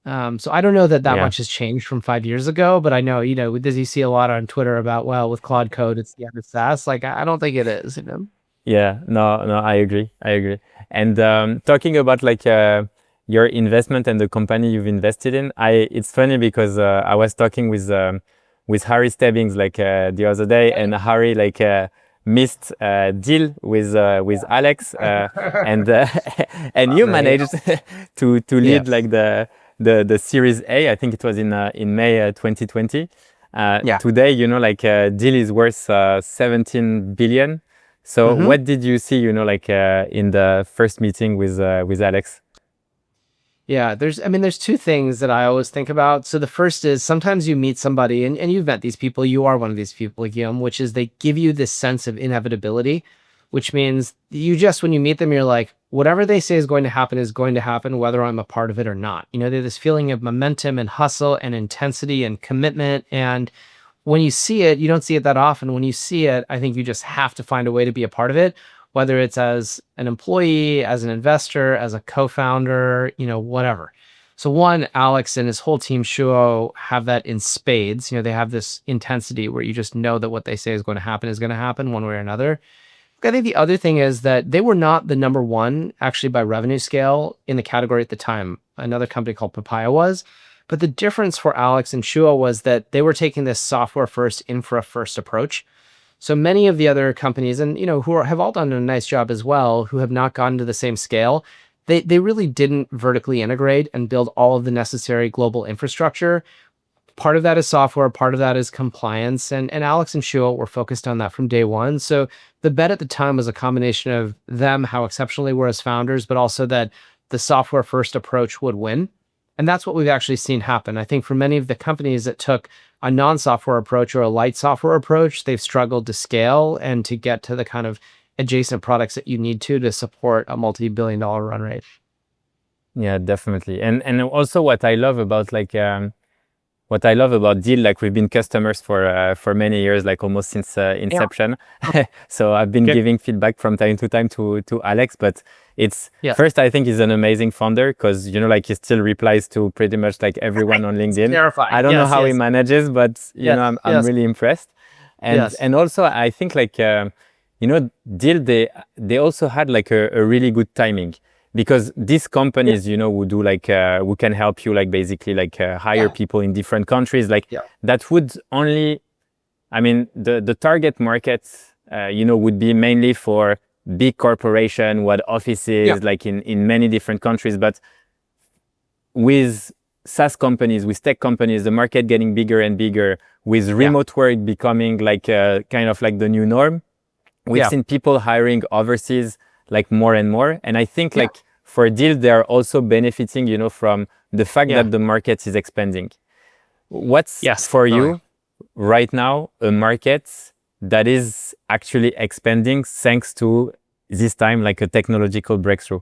So I don't know that much has changed from 5 years ago, but I know, you see a lot on Twitter about, well, with Claude Code, it's the end of SaaS. Like, I don't think it is, Yeah, no, I agree. And talking about like your investment and the company you've invested in, it's funny because I was talking with Harry Stebbings like the other day, and Harry like missed Deel with Alex, and you managed to lead like the Series A. I think it was in May 2020. Today, like Deel is worth 17 billion. So what did you see, like in the first meeting with Alex? Yeah, there's two things that I always think about. So the first is sometimes you meet somebody and you've met these people, you are one of these people, Guillaume, which is they give you this sense of inevitability, which means when you meet them, you're like, whatever they say is going to happen, whether I'm a part of it or not. There's this feeling of momentum and hustle and intensity and commitment. And when you see it, you don't see it that often. When you see it, I think you just have to find a way to be a part of it, whether it's as an employee, as an investor, as a co-founder, whatever. So one, Alex and his whole team, Shuo, have that in spades. They have this intensity where you just know that what they say is going to happen one way or another. I think the other thing is that they were not the number one, actually, by revenue scale in the category at the time. Another company called Papaya was. But the difference for Alex and Shuo was that they were taking this software first, infra first approach. So many of the other companies, and who have all done a nice job as well, who have not gotten to the same scale, they really didn't vertically integrate and build all of the necessary global infrastructure. Part of that is software, part of that is compliance, and Alex and Shuo were focused on that from day one. So the bet at the time was a combination of them, how exceptional they were as founders, but also that the software first approach would win. And that's what we've actually seen happen. I think for many of the companies that took a non-software approach or a light software approach, they've struggled to scale and to get to the kind of adjacent products that you need to support a multi-billion dollar run rate. Yeah, definitely. And also what I love about what I love about Deel, like we've been customers for many years, like almost since inception. Yeah. So I've been Good. giving feedback from time to time to Alex, but it's Yeah. first I think he's an amazing founder because like he still replies to pretty much like everyone on LinkedIn. Terrifying. I don't know Yes, how he yes. manages, but Yes, I'm yes. really impressed. And Yes. and also I think like Deel they also had like a really good timing. Because these companies, who do like, who can help you like basically like hire people in different countries, like that would only, I mean, the target market, would be mainly for big corporation, what offices like in many different countries. But with SaaS companies, with tech companies, the market getting bigger and bigger, with remote work becoming like kind of like the new norm, we've seen people hiring overseas like more and more. And I think like for Deel, they're also benefiting, from the fact that the market is expanding. What's for you right now a market that is actually expanding thanks to this time like a technological breakthrough?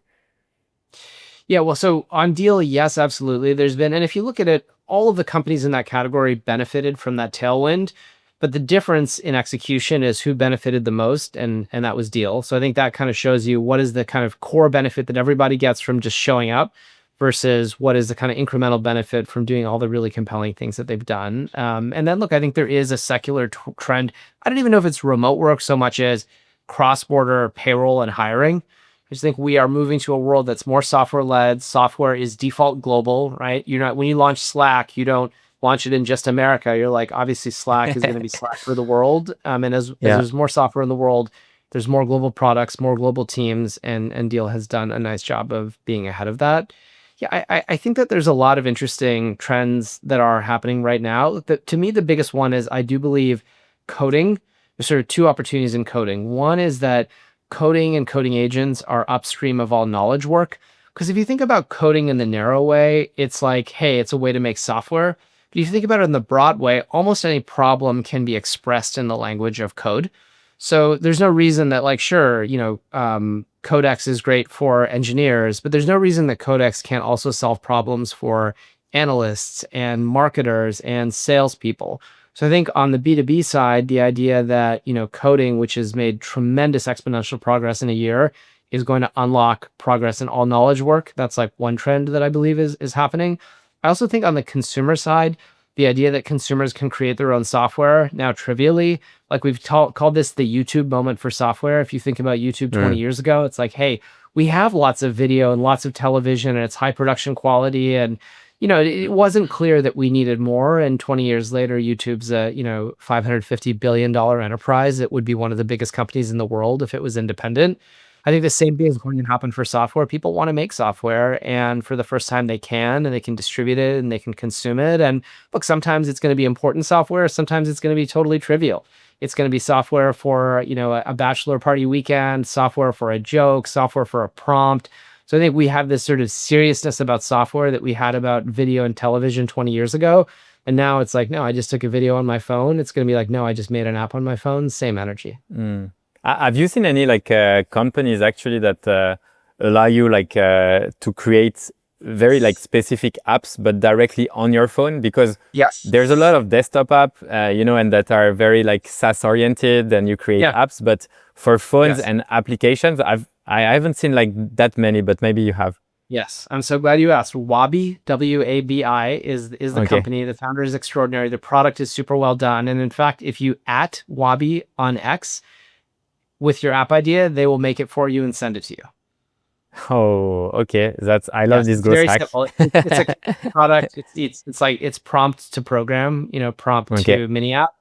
Yeah, well, so on Deel, yes, absolutely. There's been, and if you look at it, all of the companies in that category benefited from that tailwind. But the difference in execution is who benefited the most, and that was Deel. So I think that kind of shows you what is the kind of core benefit that everybody gets from just showing up versus what is the kind of incremental benefit from doing all the really compelling things that they've done. And then look, I think there is a secular trend. I don't even know if it's remote work so much as cross-border payroll and hiring. I just think we are moving to a world that's more software-led. Software is default global, right? You're not, when you launch Slack, you don't launch it in just America. You're like, obviously Slack is going to be Slack for the world. And as there's more software in the world, there's more global products, more global teams, and Deel has done a nice job of being ahead of that. Yeah, I think that there's a lot of interesting trends that are happening right now. To me, the biggest one is I do believe coding. There's sort of two opportunities in coding. One is that coding and coding agents are upstream of all knowledge work. Because if you think about coding in the narrow way, it's like, hey, it's a way to make software. But if you think about it in the broad way, almost any problem can be expressed in the language of code. So there's no reason that, like, sure, Codex is great for engineers, but there's no reason that Codex can't also solve problems for analysts and marketers and salespeople. So I think on the B2B side, the idea that, coding, which has made tremendous exponential progress in a year, is going to unlock progress in all knowledge work. That's like one trend that I believe is happening. I also think on the consumer side, the idea that consumers can create their own software now trivially, like we've called this the YouTube moment for software. If you think about YouTube 20 years ago, it's like, hey, we have lots of video and lots of television and it's high production quality. And, it wasn't clear that we needed more. And 20 years later, YouTube's a, $550 billion enterprise. It would be one of the biggest companies in the world if it was independent. I think the same thing is going to happen for software. People want to make software, and for the first time they can, and they can distribute it and they can consume it. And look, sometimes it's going to be important software. Sometimes it's going to be totally trivial. It's going to be software for, a bachelor party weekend, software for a joke, software for a prompt. So I think we have this sort of seriousness about software that we had about video and television 20 years ago. And now it's like, no, I just took a video on my phone. It's going to be like, no, I just made an app on my phone. Same energy. Have you seen any like companies actually that allow you like to create very like specific apps but directly on your phone? Because there's a lot of desktop app, and that are very like SaaS oriented, and you create apps. But for phones and applications, I haven't seen like that many, but maybe you have. Yes, I'm so glad you asked. Wabi, WABI, is the company. The founder is extraordinary. The product is super well done. And in fact, if you @ Wabi on X with your app idea, they will make it for you and send it to you. Oh, okay. I love this growth very hack. simple. It's a product. It's like it's prompt to program, prompt to mini app.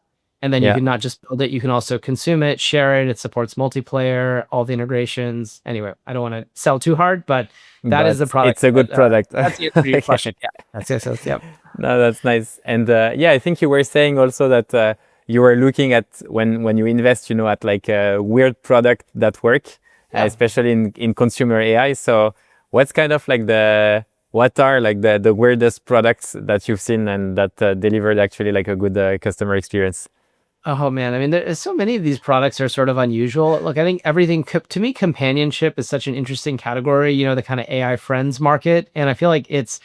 And then you can not just build it, you can also consume it, share it. It supports multiplayer, all the integrations. Anyway, I don't want to sell too hard, but that is the product. It's a good product. That's the answer to your question. Yeah, that's it. So, yeah. No, that's nice. And I think you were saying also that you were looking at when you invest, at like a weird product that work, especially in consumer AI. So what's kind of like the what are like the weirdest products that you've seen and that delivered actually like a good customer experience? Oh man, I mean, there's so many of these products are sort of unusual. Look, I think everything to me, companionship is such an interesting category. The kind of AI friends market, and I feel like it's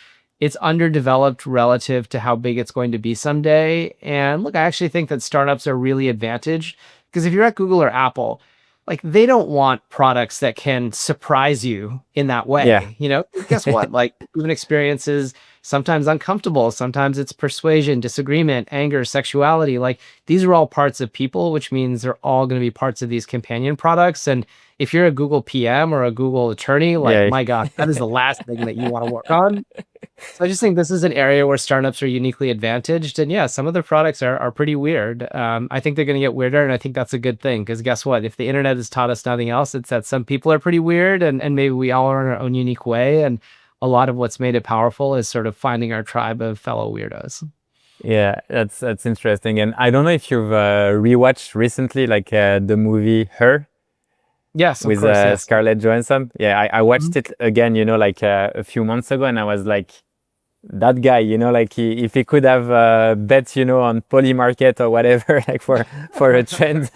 underdeveloped relative to how big it's going to be someday. And look, I actually think that startups are really advantaged because if you're at Google or Apple, like they don't want products that can surprise you in that Yeah. way. Guess what? Like human experiences sometimes uncomfortable, sometimes it's persuasion, disagreement, anger, sexuality. Like these are all parts of people, which means they're all going to be parts of these companion products. And if you're a Google PM or a Google attorney, like Yeah. my God, that is the last thing that you want to work on. So I just think this is an area where startups are uniquely advantaged. And yeah, some of the products are pretty weird. I think they're going to get weirder. And I think that's a good thing because guess what? If the internet has taught us nothing else, it's that some people are pretty weird and maybe we all are in our own unique way. And a lot of what's made it powerful is sort of finding our tribe of fellow weirdos. Yeah, that's interesting. And I don't know if you've rewatched recently like the movie Her Yes, of with course. Yes. Scarlett Johansson. Yeah, I Mhm. watched it again, like a few months ago, and I was like, that guy, like if he could have bet, on Poly Market or whatever, like for a trend,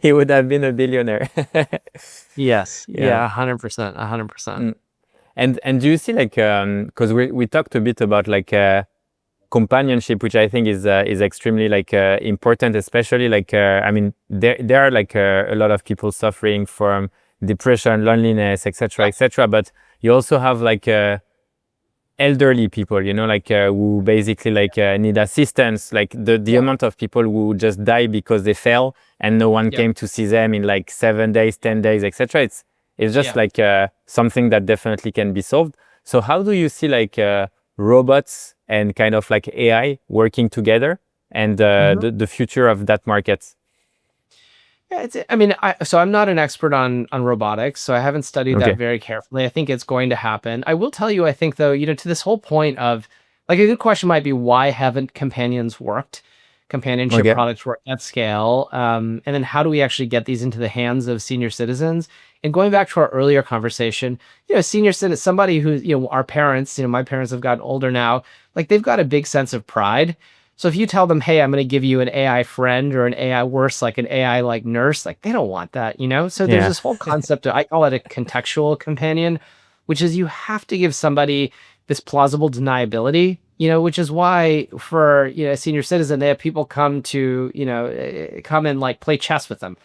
he would have been a billionaire. Yes. Yeah. Yeah. 100%. 100%. Mm. And do you see like because we talked a bit about like companionship, which I think is extremely like important, especially like I mean there are like a lot of people suffering from depression, loneliness, etc., etc. But you also have like elderly people, like who basically like need assistance, like the Yeah. amount of people who just die because they fell and no one Yeah. came to see them in like 7 days, 10 days, etc. It's just Yeah. like something that definitely can be solved. So how do you see like robots and kind of like AI working together and the future of that market? Yeah, I mean, so I'm not an expert on robotics, so I haven't studied that Okay. very carefully. I think it's going to happen. I will tell you, I think though, to this whole point of like a good question might be why haven't companionship Okay. products worked at scale? And then how do we actually get these into the hands of senior citizens? And going back to our earlier conversation, senior citizen, somebody who, our parents, my parents have gotten older now, like they've got a big sense of pride. So if you tell them, hey, I'm going to give you an AI friend or an AI worse, like an AI like nurse, like they don't want that. So there's Yeah. this whole concept of, I call it a contextual companion, which is you have to give somebody this plausible deniability, which is why for, a senior citizen, they have people come and like play chess with them.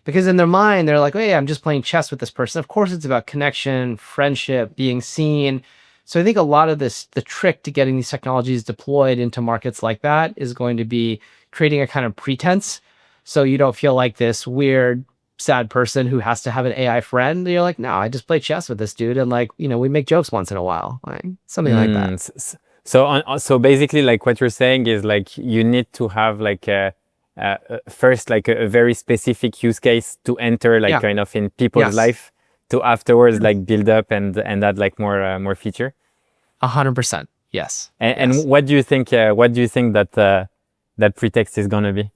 Because in their mind, they're like, oh, yeah, I'm just playing chess with this person. Of course, it's about connection, friendship, being seen. So I think a lot of the trick to getting these technologies deployed into markets like that is going to be creating a kind of pretense. So you don't feel like this weird, sad person who has to have an AI friend. You're like, no, I just play chess with this dude. And like, we make jokes once in a while, like something like that. So basically, like what you're saying is like you need to have like first like a very specific use case to enter like Yeah. kind of in people's Yes. life to afterwards like build up and add like more feature. 100%. Yes. And Yes. what do you think? What do you think that that pretext is gonna be?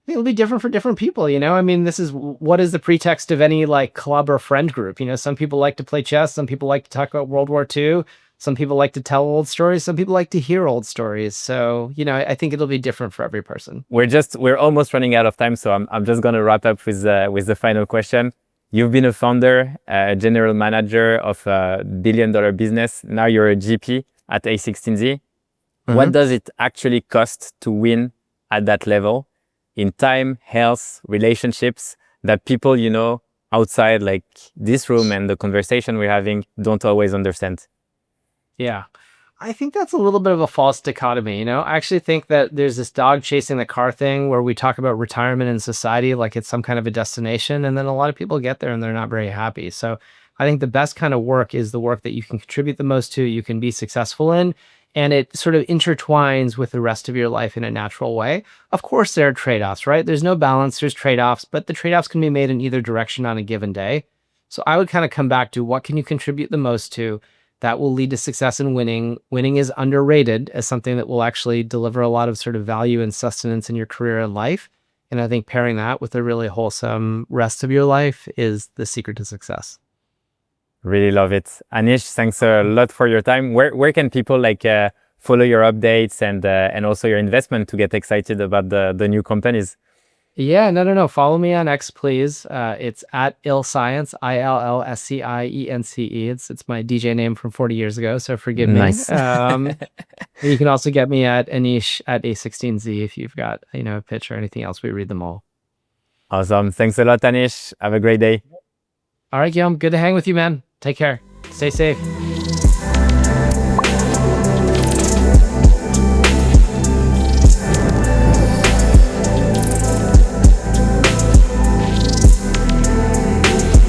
It'll be different for different people. I mean, this is what is the pretext of any like club or friend group. Some people like to play chess, some people like to talk about World War II, some people like to tell old stories, some people like to hear old stories. So, I think it'll be different for every person. We're almost running out of time, so I'm just gonna wrap up with the final question. You've been a founder, a general manager of a billion-dollar business. Now you're a GP at a16z. What does it actually cost to win at that level in time, health, relationships that people, outside like this room and the conversation we're having don't always understand? Yeah. I think that's a little bit of a false dichotomy. I actually think that there's this dog chasing the car thing where we talk about retirement in society like it's some kind of a destination. And then a lot of people get there and they're not very happy. So I think the best kind of work is the work that you can contribute the most to, you can be successful in, and it sort of intertwines with the rest of your life in a natural way. Of course, there are trade offs, right? There's no balance, there's trade offs, but the trade offs can be made in either direction on a given day. So I would kind of come back to what can you contribute the most to? That will lead to success in winning. Winning is underrated as something that will actually deliver a lot of sort of value and sustenance in your career and life. And I think pairing that with a really wholesome rest of your life is the secret to success. Really love it. Anish, thanks a lot for your time. Where can people like follow your updates and also your investment to get excited about the new companies? Yeah, no. Follow me on X, please. It's at illscience, ILLSCIENCE. It's my DJ name from 40 years ago, so forgive me. Nice. You can also get me at Anish at a16z if you've got, a pitch or anything else. We read them all. Awesome. Thanks a lot, Anish. Have a great day. All right, Guillaume, good to hang with you, man. Take care. Stay safe.